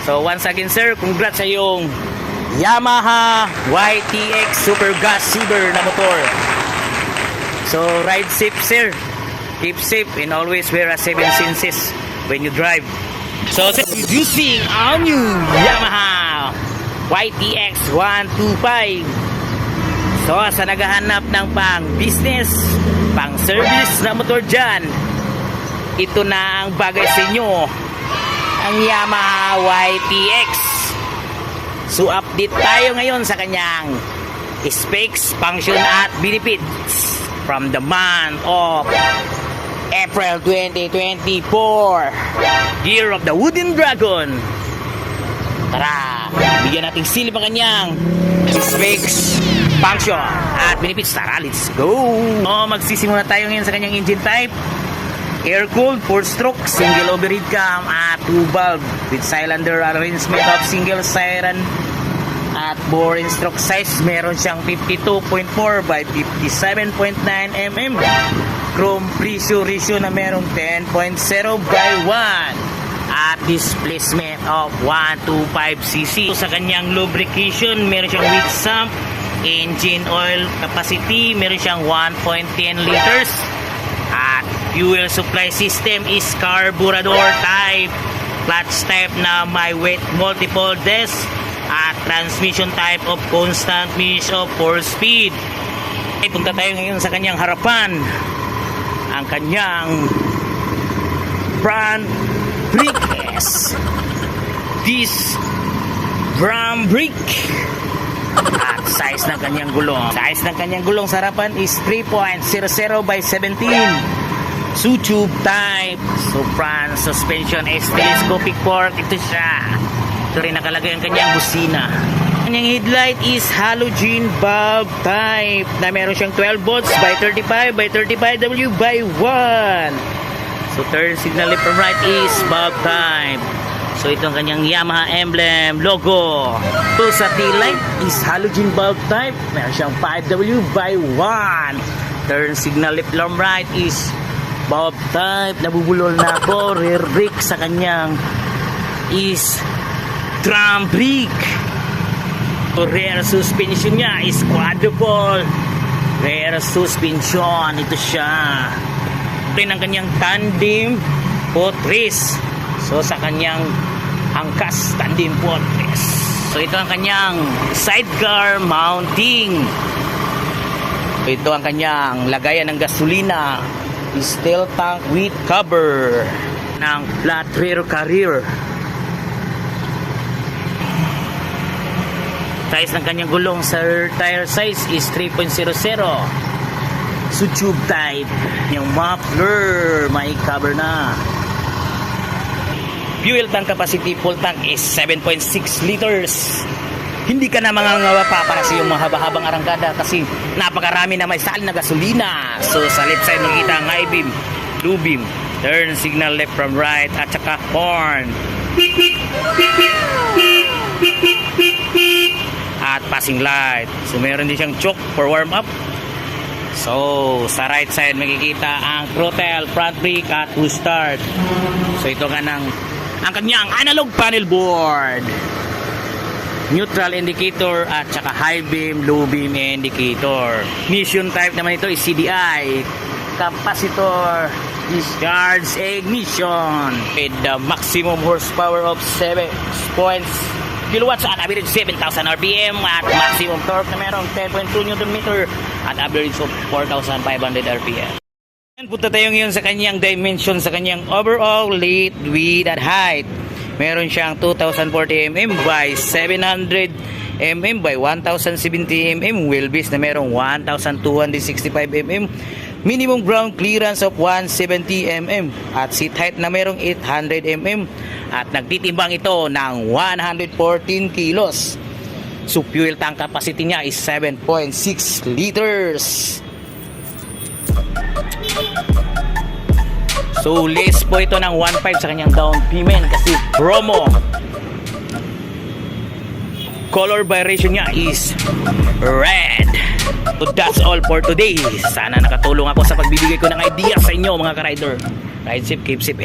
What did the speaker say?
So once again sir, congrats sa iyong Yamaha YTX Super Gas Saver na motor. So ride safe sir, keep safe and always wear a 7 senses when you drive. So introducing our new Yamaha YTX 125. So sa naghahanap ng pang business, pang service na motor dyan, ito na ang bagay sa inyo, ang Yamaha YTX. So update tayo ngayon sa kanyang specs, function at benefits from the month of April 2024, Year of the Wooden Dragon. Tara, bigyan natin silip ang kanyang specs, function at benefits. Tara, let's go. Magsisimula tayo ngayon sa kanyang engine type. Air-cooled 4-stroke single overhead cam at 2 valve with cylinder arrangement of single siren. At bore and stroke size, meron siyang 52.4 by 57.9 mm. Chrome pressure ratio na merong 10.0 by 1. At displacement of 125cc. Sa kanyang lubrication, meron siyang with sump. Engine oil capacity, meron siyang 1.10 liters. At fuel supply system is carburetor type. Clutch type na may weight multiple disc. At transmission type of constant means of 4-speed. Punta tayo ngayon sa kanyang harapan. Ang kanyang front brake. This drum brake. At size ng kanyang gulong. Size ng kanyang gulong sa harapan is 3.00 by 17. Tube type. So front suspension is telescopic fork. Ito siya. Ito rin nakalagay ang kanyang busina. Kanyang headlight is halogen bulb type na meron siyang 12 volts by 35 by 35 W by 1. So turn signal left from right is bulb type. So ito ang kanyang Yamaha emblem logo. So sa tail light is halogen bulb type. Meron siyang 5W by 1. Turn signal left from right is bulb type. Nabubulol na ako. Rear brake sa kanyang is drum brake. So rear suspension niya is quadruple rear suspension. Ito siya. Ito ang kanyang tandem footrest. So sa kanyang angkas tandem footrest. So ito ang kanyang sidecar mounting. So ito ang kanyang lagayan ng gasolina. Steel tank with cover ng flat rear carrier. Size ng kanyang gulong sa tire size is 3.00. So tube type. Yung muffler may cover na. Fuel tank capacity full tank is 7.6 liters. Hindi ka na mangangawa pa para sa iyong mahaba-habang arangkada kasi napakarami na may salin na gasolina. So sa left side nakita ang high beam, low beam, turn signal left from right at saka horn. At passing light. So meron din siyang choke for warm up. So sa right side makikita ang throttle, front brake at push start. So ito nga ang kanyang analog panel board. Neutral indicator at saka high beam, low beam indicator. Ignition type naman ito is CDI. Capacitor, discharge ignition with the maximum horsepower of 7 kilowatts at average 7,000 RPM at maximum torque na merong 10.2 Nm at average of 4,500 RPM. Punta tayo ngayon sa kanyang dimension, sa kanyang overall length, width at height. Meron siyang 2,040 mm by 700 mm by 1,070 mm wheelbase na merong 1,265 mm. Minimum ground clearance of 170 mm at seat height na merong 800 mm at nagtitimbang ito ng 114 kilos. So fuel tank capacity niya is 7.6 liters. So less po ito ng 1.5 sa kanyang down payment kasi promo. Color variation niya is red. So that's all for today. Sana nakatulong ako sa pagbibigay ko ng idea sa inyo mga ka-rider. Ride safe, keep safe.